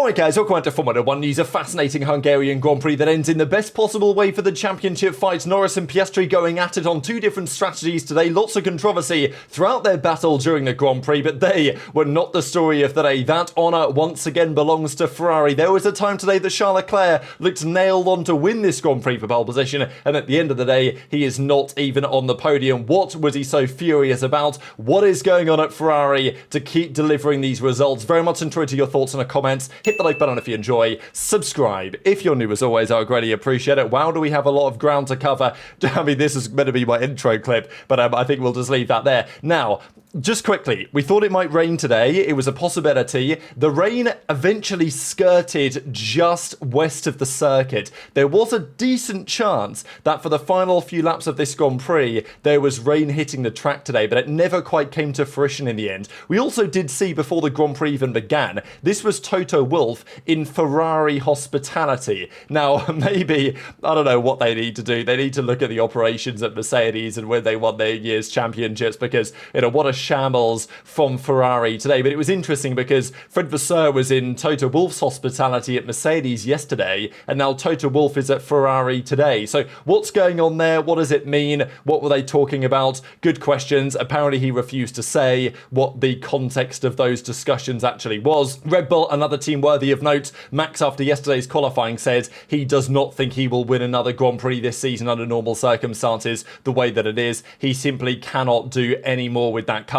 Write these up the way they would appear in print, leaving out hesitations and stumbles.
Alright guys, welcome back to Formula 1 News. A fascinating Hungarian Grand Prix that ends in the best possible way for the championship fight. Norris and Piastri going at it on two different strategies today. Lots of controversy throughout their battle during the Grand Prix, but they were not the story of the day. That honour once again belongs to Ferrari. There was a time today that Charles Leclerc looked nailed on to win this Grand Prix for pole position, and at the end of the day, he is not even on the podium. What was he so furious about? What is going on at Ferrari to keep delivering these results? Very much enjoyed your thoughts in the comments. Hit the like button if you enjoy. Subscribe if you're new as always. I would greatly appreciate it. Wow, do we have a lot of ground to cover. I mean, this is meant to be my intro clip, but I think we'll just leave that there. Now, just quickly, we thought it might rain today. It was a possibility. The rain eventually skirted just west of the circuit. There was a decent chance that for the final few laps of this Grand Prix, there was rain hitting the track today, but it never quite came to fruition in the end. We also did see before the Grand Prix even began, this was Toto Wolff in Ferrari hospitality. Now, maybe, I don't know what they need to do. They need to look at the operations at Mercedes and when they won their year's championships, because, you know, what a shambles from Ferrari today. But it was interesting because Fred Vasseur was in Toto Wolff's hospitality at Mercedes yesterday, and now Toto Wolff is at Ferrari today. So what's going on there? What does it mean? What were they talking about? Good questions. Apparently he refused to say what the context of those discussions actually was. Red Bull, another team worthy of note. Max, after yesterday's qualifying, said he does not think he will win another Grand Prix this season under normal circumstances the way that it is. He simply cannot do any more with that car.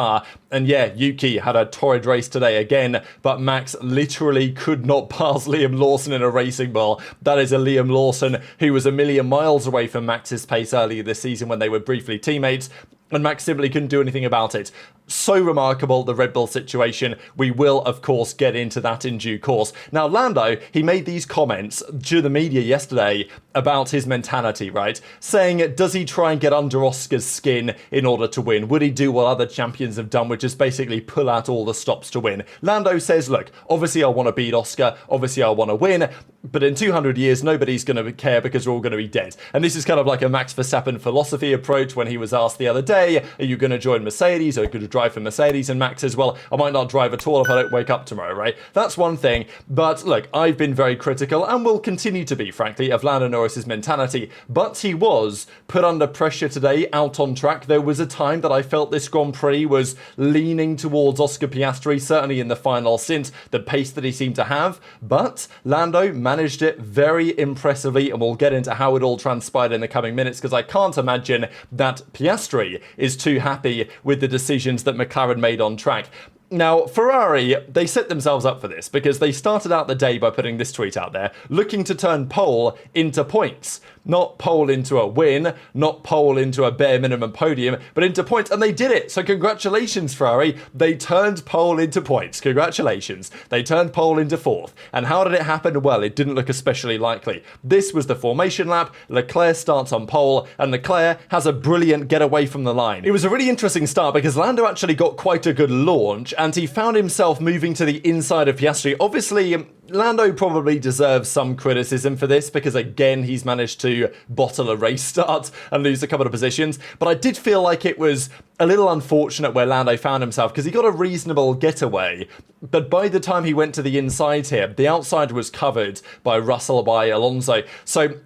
And yeah, Yuki had a torrid race today again, but Max literally could not pass Liam Lawson in a racing ball. That is a Liam Lawson who was a million miles away from Max's pace earlier this season when they were briefly teammates, and Max simply couldn't do anything about it. So remarkable, the Red Bull situation. We will, of course, get into that in due course. Now, Lando, he made these comments to the media yesterday about his mentality, right? Saying, does he try and get under Oscar's skin in order to win? Would he do what other champions have done, which is basically pull out all the stops to win? Lando says, look, obviously I want to beat Oscar, obviously I want to win, but in 200 years, nobody's going to care because we're all going to be dead. And this is kind of like a Max Verstappen philosophy approach when he was asked the other day, are you going to join Mercedes, or are you going to drive for Mercedes? And Max says, well, I might not drive at all if I don't wake up tomorrow, right? That's one thing. But look, I've been very critical and will continue to be, frankly, of Lando Norris's mentality. But he was put under pressure today out on track. There was a time that I felt this Grand Prix was leaning towards Oscar Piastri, certainly in the final stint, the pace that he seemed to have. But Lando managed it very impressively, and we'll get into how it all transpired in the coming minutes, because I can't imagine that Piastri is too happy with the decisions that McLaren made on track. Now, Ferrari, they set themselves up for this because they started out the day by putting this tweet out there, looking to turn pole into points. Not pole into a win, not pole into a bare minimum podium, but into points, and they did it. So congratulations, Ferrari. They turned pole into points. Congratulations. They turned pole into fourth. And how did it happen? Well, it didn't look especially likely. This was the formation lap. Leclerc starts on pole, and Leclerc has a brilliant getaway from the line. It was a really interesting start because Lando actually got quite a good launch, and he found himself moving to the inside of Piastri. Obviously, Lando probably deserves some criticism for this because, again, he's managed to bottle a race start and lose a couple of positions. But I did feel like it was a little unfortunate where Lando found himself because he got a reasonable getaway. But by the time he went to the inside here, the outside was covered by Russell, by Alonso. So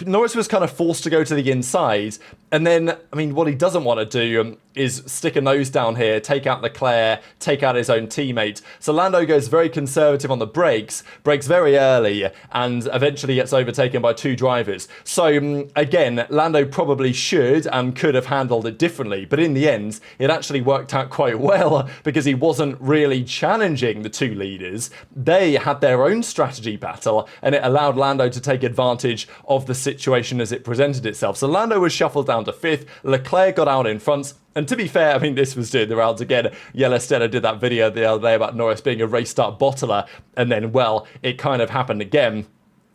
Norris was kind of forced to go to the inside. And then, I mean, what he doesn't want to do is stick a nose down here, take out Leclerc, take out his own teammate. So Lando goes very conservative on the brakes very early, and eventually gets overtaken by two drivers. So again, Lando probably should and could have handled it differently, but in the end, it actually worked out quite well because he wasn't really challenging the two leaders. They had their own strategy battle, and it allowed Lando to take advantage of the situation as it presented itself. So Lando was shuffled down to fifth, Leclerc got out in front. And to be fair, I mean, this was doing the rounds again. Yellowstella did that video the other day about Norris being a race start bottler, and then, well, it kind of happened again.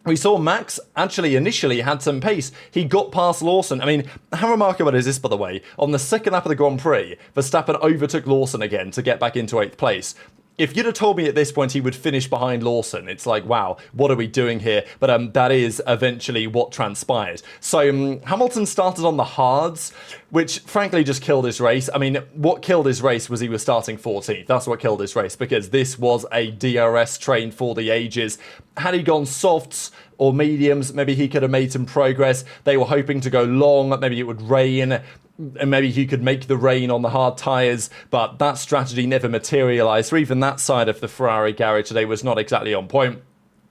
We saw Max actually initially had some pace. He got past Lawson. I mean, how remarkable is this, by the way? On the second lap of the Grand Prix, Verstappen overtook Lawson again to get back into 8th place. if you'd have told me at this point he would finish behind Lawson, it's like, wow, what are we doing here? But that is eventually what transpired. So Hamilton started on the hards, which frankly just killed his race. I mean, what killed his race was he was starting 14th. That's what killed his race, because this was a DRS train for the ages. Had he gone softs or mediums, maybe he could have made some progress. They were hoping to go long, maybe it would rain, and maybe he could make the rain on the hard tyres, but that strategy never materialised, or even that side of the Ferrari garage today was not exactly on point.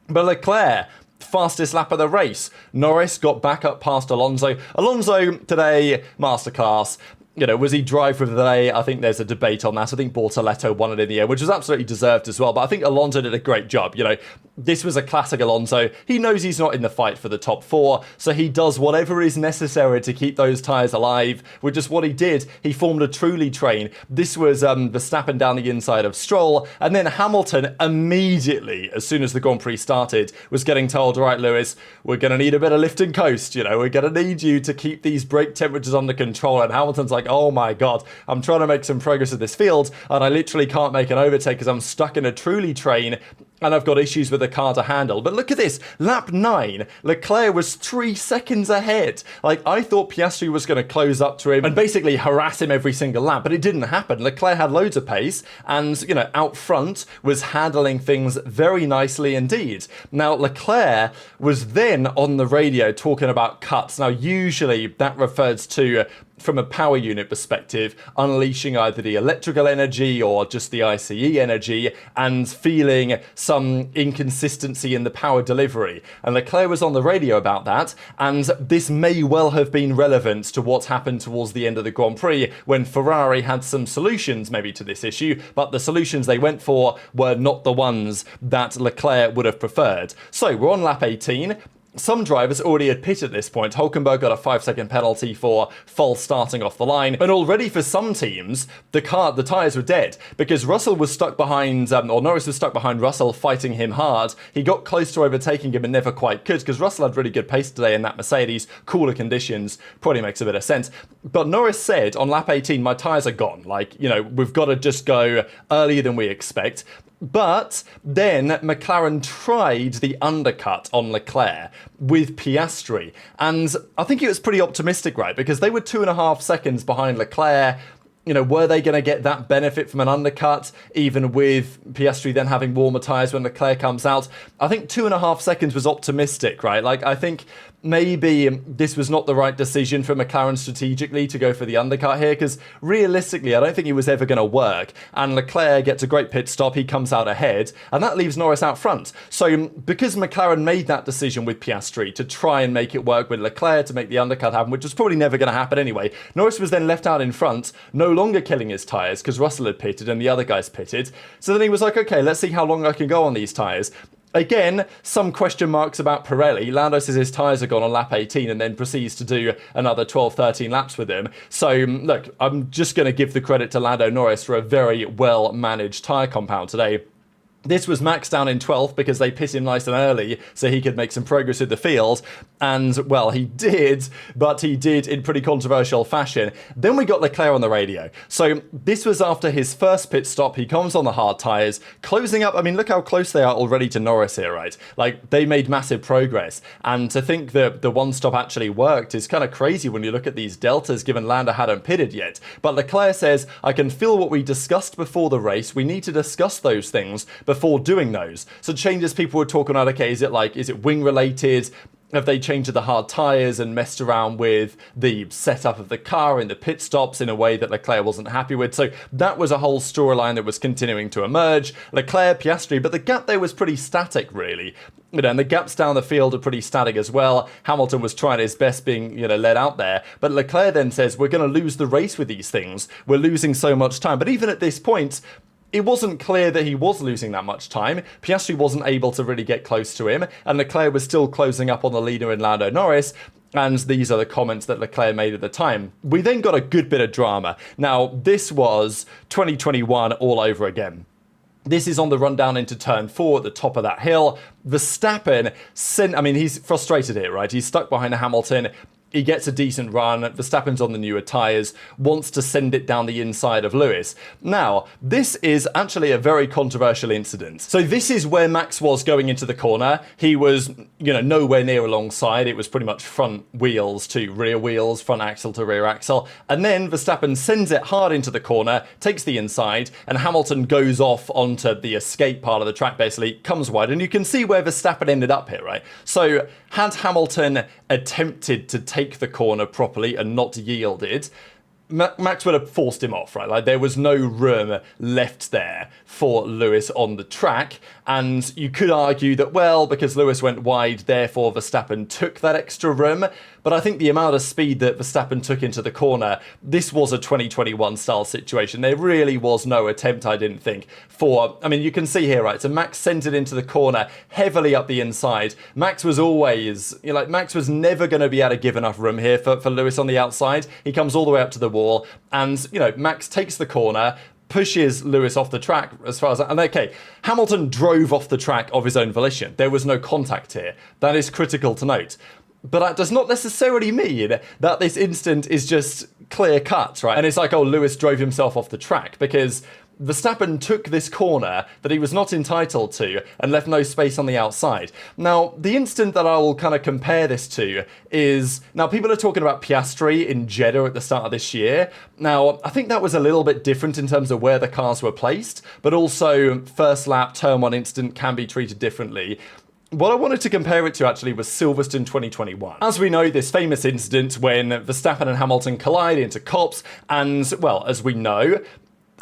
But Leclerc, fastest lap of the race. Norris got back up past Alonso. Alonso today, masterclass. You know, was he driver of the day? I think there's a debate on that. I think Bortoletto won it in the end, which was absolutely deserved as well. But I think Alonso did a great job. You know, this was a classic Alonso. He knows he's not in the fight for the top 4, so he does whatever is necessary to keep those tyres alive, which is what he did. He formed a truly train. This was Verstappen down the inside of Stroll, and then Hamilton immediately, as soon as the Grand Prix started, was getting told, all right, Lewis, we're going to need a bit of lift and coast. You know, we're going to need you to keep these brake temperatures under control. And Hamilton's like, oh my God, I'm trying to make some progress in this field, and I literally can't make an overtake because I'm stuck in a truly train, and I've got issues with the car to handle. But look at this, lap 9, Leclerc was 3 seconds ahead. Like, I thought Piastri was going to close up to him and basically harass him every single lap, but it didn't happen. Leclerc had loads of pace and, you know, out front was handling things very nicely indeed. Now, Leclerc was then on the radio talking about cuts. Now, usually that refers to, from a power unit perspective, unleashing either the electrical energy or just the ICE energy and feeling some inconsistency in the power delivery. And Leclerc was on the radio about that, and this may well have been relevant to what happened towards the end of the Grand Prix when Ferrari had some solutions maybe to this issue, but the solutions they went for were not the ones that Leclerc would have preferred. So we're on lap 18. Some drivers already had pit at this point. Hulkenberg got a 5-second penalty for false starting off the line. And already for some teams, the tyres were dead because Russell was stuck behind, or Norris was stuck behind Russell, fighting him hard. He got close to overtaking him and never quite could because Russell had really good pace today in that Mercedes. Cooler conditions, probably makes a bit of sense. But Norris said on lap 18, my tyres are gone. Like, you know, we've got to just go earlier than we expect. But then McLaren tried the undercut on Leclerc with Piastri. And I think it was pretty optimistic, right? Because they were 2.5 seconds behind Leclerc. You know, were they going to get that benefit from an undercut, even with Piastri then having warmer tyres when Leclerc comes out? I think 2.5 seconds was optimistic, right? Like, I think maybe this was not the right decision for McLaren strategically to go for the undercut here, because realistically, I don't think it was ever going to work. And Leclerc gets a great pit stop, he comes out ahead, and that leaves Norris out front. So because McLaren made that decision with Piastri to try and make it work with Leclerc to make the undercut happen, which was probably never going to happen anyway, Norris was then left out in front, no longer killing his tyres because Russell had pitted and the other guys pitted. So then he was like, okay, let's see how long I can go on these tyres. Again, some question marks about Pirelli. Lando says his tyres are gone on lap 18 and then proceeds to do another 12, 13 laps with him. So, look, I'm just going to give the credit to Lando Norris for a very well-managed tyre compound today. This was Max down in 12th because they pit him nice and early so he could make some progress with the field. And, well, he did, but he did in pretty controversial fashion. Then we got Leclerc on the radio. So this was after his first pit stop. He comes on the hard tyres, closing up. I mean, look how close they are already to Norris here, right? Like, they made massive progress. And to think that the one stop actually worked is kind of crazy when you look at these deltas, given Lando hadn't pitted yet. But Leclerc says, I can feel what we discussed before the race. We need to discuss those things before doing those. So changes people were talking about, okay, is it wing related? Have they changed the hard tyres and messed around with the setup of the car in the pit stops in a way that Leclerc wasn't happy with? So that was a whole storyline that was continuing to emerge. Leclerc, Piastri, but the gap there was pretty static, really. You know, and the gaps down the field are pretty static as well. Hamilton was trying his best being, led out there. But Leclerc then says, we're going to lose the race with these things. We're losing so much time. But even at this point, it wasn't clear that he was losing that much time. Piastri wasn't able to really get close to him, and Leclerc was still closing up on the leader in Lando Norris. And these are the comments that Leclerc made at the time. We then got a good bit of drama. Now, this was 2021 all over again. This is on the run down into turn 4 at the top of that hill. Verstappen, he's frustrated here, right? He's stuck behind Hamilton. He gets a decent run, Verstappen's on the newer tyres, wants to send it down the inside of Lewis. Now, this is actually a very controversial incident. So this is where Max was going into the corner. He was, nowhere near alongside. It was pretty much front wheels to rear wheels, front axle to rear axle. And then Verstappen sends it hard into the corner, takes the inside, and Hamilton goes off onto the escape part of the track, basically, comes wide. And you can see where Verstappen ended up here, right? So had Hamilton attempted to take the corner properly and not yielded, Max would have forced him off, right? Like, there was no room left there for Lewis on the track. And you could argue that, well, because Lewis went wide, therefore Verstappen took that extra room. But I think the amount of speed that Verstappen took into the corner, this was a 2021 style situation. There really was no attempt, I didn't think, you can see here, right? So Max sent it into the corner heavily up the inside. Max was always, Max was never going to be able to give enough room here for Lewis on the outside. He comes all the way up to the wall and, Max takes the corner, pushes Lewis off the track as far as... And okay, Hamilton drove off the track of his own volition. There was no contact here. That is critical to note. But that does not necessarily mean that this instant is just clear cut, right? And it's like, oh, Lewis drove himself off the track, because Verstappen took this corner that he was not entitled to and left no space on the outside. Now, the instant that I will kind of compare this to is... Now, people are talking about Piastri in Jeddah at the start of this year. Now, I think that was a little bit different in terms of where the cars were placed, but also first lap, turn one incident can be treated differently. What I wanted to compare it to actually was Silverstone 2021. As we know, this famous incident when Verstappen and Hamilton collide into cops, and, well, as we know,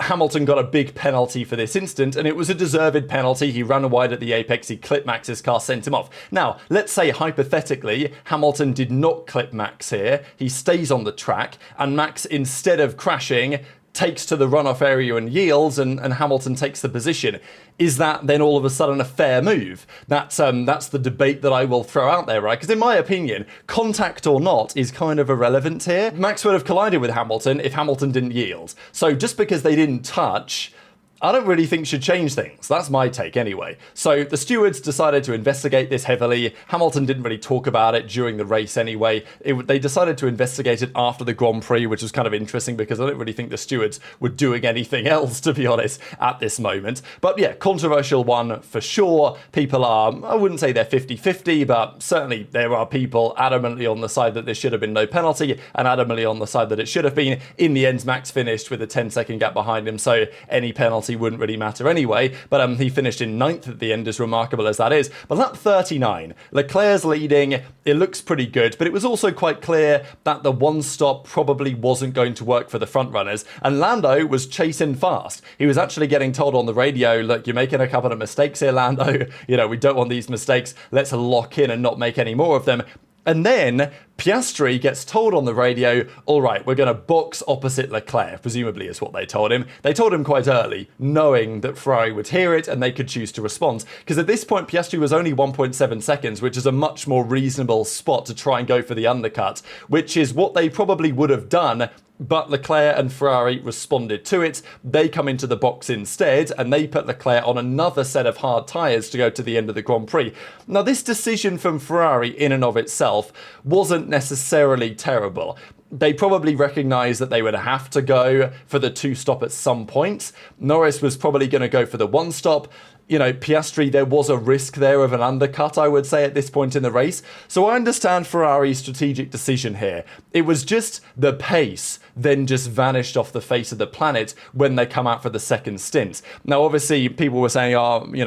Hamilton got a big penalty for this incident, and it was a deserved penalty. He ran wide at the apex, he clipped Max's car, sent him off. Now, let's say hypothetically, Hamilton did not clip Max here, he stays on the track, and Max, instead of crashing, takes to the runoff area and yields, and Hamilton takes the position. Is that then all of a sudden a fair move? That's the debate that I will throw out there, right? Because in my opinion, contact or not is kind of irrelevant here. Max would have collided with Hamilton if Hamilton didn't yield. So just because they didn't touch, I don't really think should change things. That's my take anyway. So the stewards decided to investigate this heavily. Hamilton didn't really talk about it during the race anyway. They decided to investigate it after the Grand Prix, which was kind of interesting because I don't really think the stewards were doing anything else, to be honest, at this moment. But yeah, controversial one for sure. People are, I wouldn't say they're 50-50, but certainly there are people adamantly on the side that there should have been no penalty and adamantly on the side that it should have been. In the end, Max finished with a 10-second gap behind him, so any penalty wouldn't really matter anyway, but he finished in 9th at the end, as remarkable as that is. But lap 39, Leclerc's leading, it looks pretty good, but it was also quite clear that the one stop probably wasn't going to work for the front runners, and Lando was chasing fast. He was actually getting told on the radio, look, you're making a couple of mistakes here, Lando, we don't want these mistakes, let's lock in and not make any more of them. And then Piastri gets told on the radio, all right, we're going to box opposite Leclerc, presumably is what they told him. They told him quite early, knowing that Ferrari would hear it and they could choose to respond. Because at this point, Piastri was only 1.7 seconds, which is a much more reasonable spot to try and go for the undercut, which is what they probably would have done. But Leclerc and Ferrari responded to it. They come into the box instead, and they put Leclerc on another set of hard tyres to go to the end of the Grand Prix. Now, this decision from Ferrari in and of itself wasn't necessarily terrible. They probably recognised that they would have to go for the two stop at some point. Norris was probably going to go for the one stop. Piastri, there was a risk there of an undercut, I would say, at this point in the race. So I understand Ferrari's strategic decision here. It was just the pace then just vanished off the face of the planet when they come out for the second stint. Now, obviously, people were saying,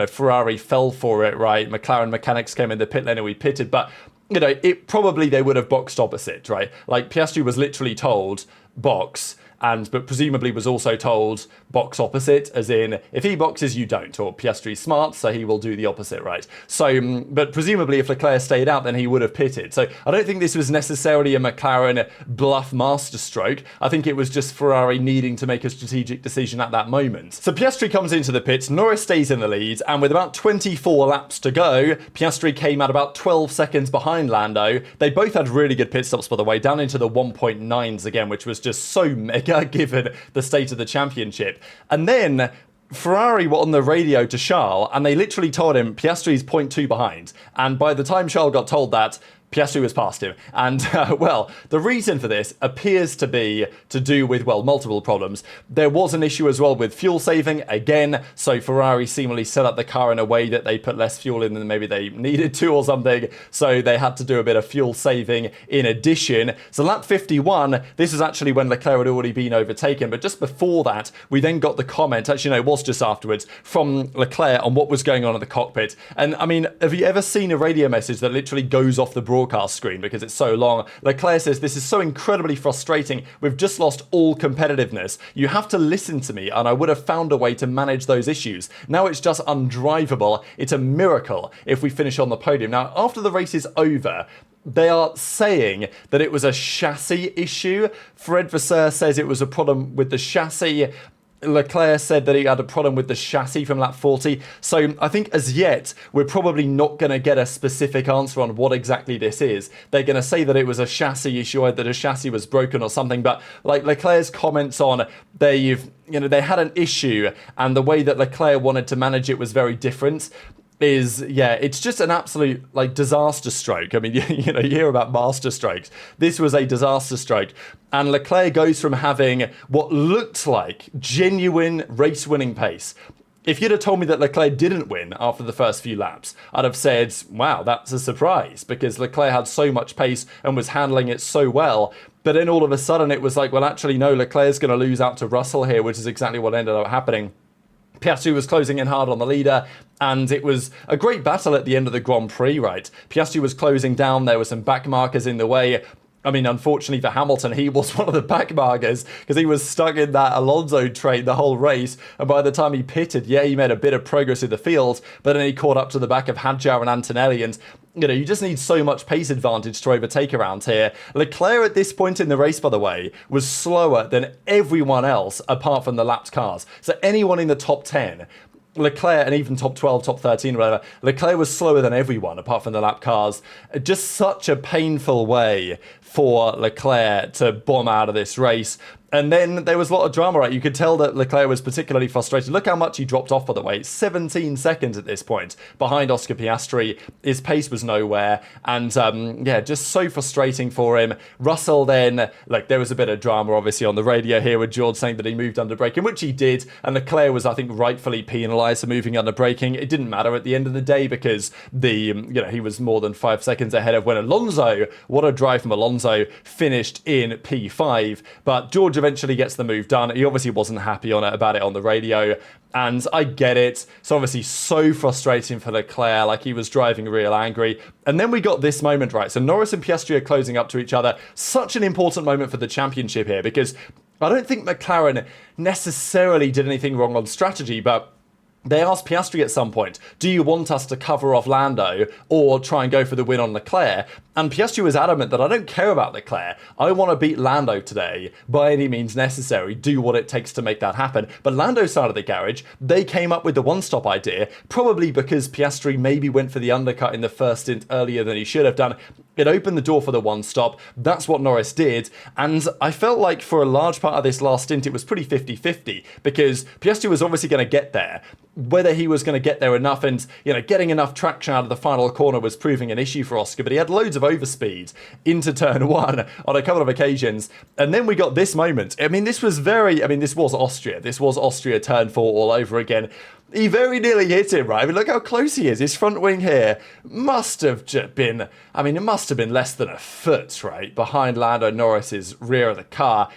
Ferrari fell for it, right? McLaren mechanics came in the pit lane and we pitted, but it probably they would have boxed opposite, right? Like, Piastri was literally told, box, but presumably was also told box opposite, as in, if he boxes, you don't, or Piastri's smart, so he will do the opposite, right? So, but presumably if Leclerc stayed out, then he would have pitted. So I don't think this was necessarily a McLaren bluff masterstroke. I think it was just Ferrari needing to make a strategic decision at that moment. So Piastri comes into the pits, Norris stays in the lead, and with about 24 laps to go, Piastri came at about 12 seconds behind Lando. They both had really good pit stops, by the way, down into the 1.9s again, which was just so mega given the state of the championship. And then Ferrari were on the radio to Charles, and they literally told him Piastri's 0.2 behind. And by the time Charles got told that, Piastri was past him. And, well, the reason for this appears to be to do with, well, multiple problems. There was an issue as well with fuel saving, again, so Ferrari seemingly set up the car in a way that they put less fuel in than maybe they needed to or something, so they had to do a bit of fuel saving in addition. So lap 51, this is actually when Leclerc had already been overtaken, but just before that, we then got the comment, actually no, it was just afterwards, from Leclerc on what was going on in the cockpit. And, I mean, have you ever seen a radio message that literally goes off the broadcast screen because it's so long? Leclerc says, "This is so incredibly frustrating. We've just lost all competitiveness. You have to listen to me, and I would have found a way to manage those issues. Now it's just undrivable. It's a miracle if we finish on the podium." Now, after the race is over, they are saying that it was a chassis issue. Fred Vasseur says it was a problem with the chassis. Leclerc said that he had a problem with the chassis from lap 40. So I think as yet, we're probably not going to get a specific answer on what exactly this is. They're going to say that it was a chassis issue, or that a chassis was broken or something. But like Leclerc's comments on they had an issue, and the way that Leclerc wanted to manage it was very different. It's just an absolute disaster stroke. I mean, you hear about master strokes. This was a disaster stroke. And Leclerc goes from having what looked like genuine race-winning pace. If you'd have told me that Leclerc didn't win after the first few laps, I'd have said, wow, that's a surprise, because Leclerc had so much pace and was handling it so well. But then all of a sudden it was like, well, actually, no, Leclerc's going to lose out to Russell here, which is exactly what ended up happening. Piastri was closing in hard on the leader, and it was a great battle at the end of the Grand Prix, right? Piastri was closing down, there were some back markers in the way. I mean, unfortunately for Hamilton, he was one of the back markers because he was stuck in that Alonso train the whole race. And by the time he pitted, he made a bit of progress in the field, but then he caught up to the back of Hadjar and Antonelli. And, you just need so much pace advantage to overtake around here. Leclerc at this point in the race, by the way, was slower than everyone else apart from the lapped cars. So anyone in the top 10, Leclerc, and even top 12, top 13, whatever, Leclerc was slower than everyone apart from the lap cars. Just such a painful way for Leclerc to bomb out of this race. And then there was a lot of drama, right? You could tell that Leclerc was particularly frustrated. Look how much he dropped off, by the way. 17 seconds at this point behind Oscar Piastri. His pace was nowhere. And, just so frustrating for him. Russell then, there was a bit of drama, obviously, on the radio here with George saying that he moved under braking, which he did. And Leclerc was, I think, rightfully penalised for moving under braking. It didn't matter at the end of the day because he was more than 5 seconds ahead of when Alonso, what a drive from Alonso, finished in P5. But George eventually gets the move done. He obviously wasn't happy about it on the radio, and I get it. It's obviously so frustrating for Leclerc, he was driving real angry. And then we got this moment, right? So Norris and Piastri are closing up to each other. Such an important moment for the championship here, because I don't think McLaren necessarily did anything wrong on strategy, but they asked Piastri at some point, do you want us to cover off Lando or try and go for the win on Leclerc? And Piastri was adamant that I don't care about Leclerc. I want to beat Lando today by any means necessary. Do what it takes to make that happen. But Lando's side of the garage, they came up with the one-stop idea, probably because Piastri maybe went for the undercut in the first stint earlier than he should have done. It opened the door for the one-stop. That's what Norris did. And I felt like for a large part of this last stint, it was pretty 50-50 because Piastri was obviously going to get there. Whether he was going to get there enough and, getting enough traction out of the final corner was proving an issue for Oscar, but he had loads of overspeed into turn one on a couple of occasions. And then we got this moment. This was Austria. This was Austria turn 4 all over again. He very nearly hit him, right? Look how close he is. His front wing here must have been, it must have been less than a foot, right? Behind Lando Norris's rear of the car.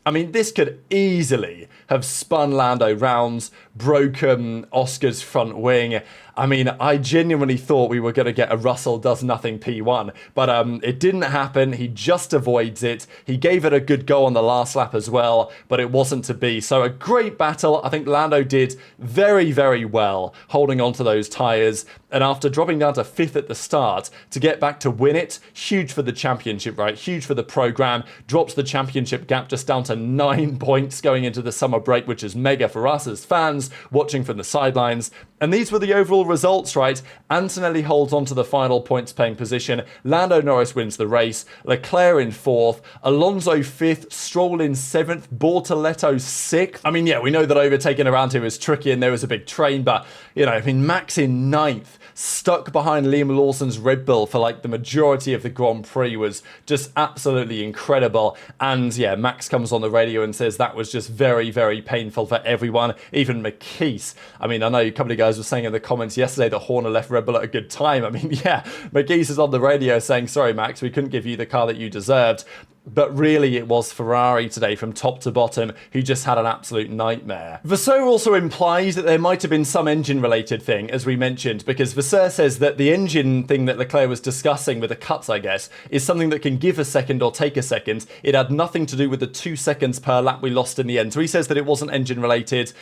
This could easily have spun Lando round, broken Oscar's front wing. I genuinely thought we were going to get a Russell does nothing P1, but it didn't happen. He just avoids it. He gave it a good go on the last lap as well, but it wasn't to be. So a great battle. I think Lando did very, very well holding on to those tyres. And after dropping down to 5th at the start, to get back to win it, huge for the championship, right? Huge for the programme. Drops the championship gap just down to 9 points going into the summer break, which is mega for us as fans watching from the sidelines. And these were the overall results, right? Antonelli holds on to the final points-paying position. Lando Norris wins the race. Leclerc in 4th. Alonso 5th. Stroll in 7th. Bortoletto 6th. I mean, yeah, we know that overtaking around here is tricky and there was a big train, but, you know, I mean, Max in 9th. Stuck behind Liam Lawson's Red Bull for like the majority of the Grand Prix was just absolutely incredible. And yeah, Max comes on the radio and says that was just very, very painful for everyone. Even McKees. I mean, I know a couple of guys were saying in the comments yesterday that Horner left Red Bull at a good time. I mean, yeah, McKees is on the radio saying, sorry, Max, we couldn't give you the car that you deserved. But really, it was Ferrari today from top to bottom who just had an absolute nightmare. Vasseur also implies that there might have been some engine-related thing, as we mentioned, because Vasseur says that the engine thing that Leclerc was discussing with the cuts, I guess, is something that can give a second or take a second. It had nothing to do with the 2 seconds per lap we lost in the end. So he says that it wasn't engine-related.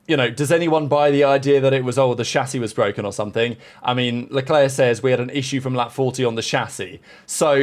You know, does anyone buy the idea that it was, oh, the chassis was broken or something? I mean, Leclerc says we had an issue from lap 40 on the chassis. So,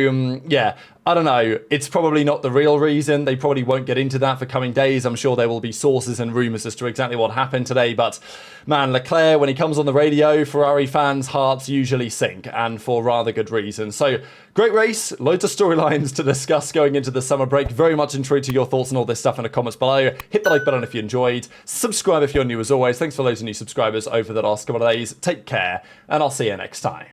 yeah, I don't know. It's probably not the real reason. They probably won't get into that for coming days. I'm sure there will be sources and rumours as to exactly what happened today. But, man, Leclerc, when he comes on the radio, Ferrari fans' hearts usually sink, and for rather good reason. So, great race. Loads of storylines to discuss going into the summer break. Very much intrigued to your thoughts on all this stuff in the comments below. Hit the like button if you enjoyed. Subscribe if you're new as always. Thanks for loads of new subscribers over the last couple of days. Take care, and I'll see you next time.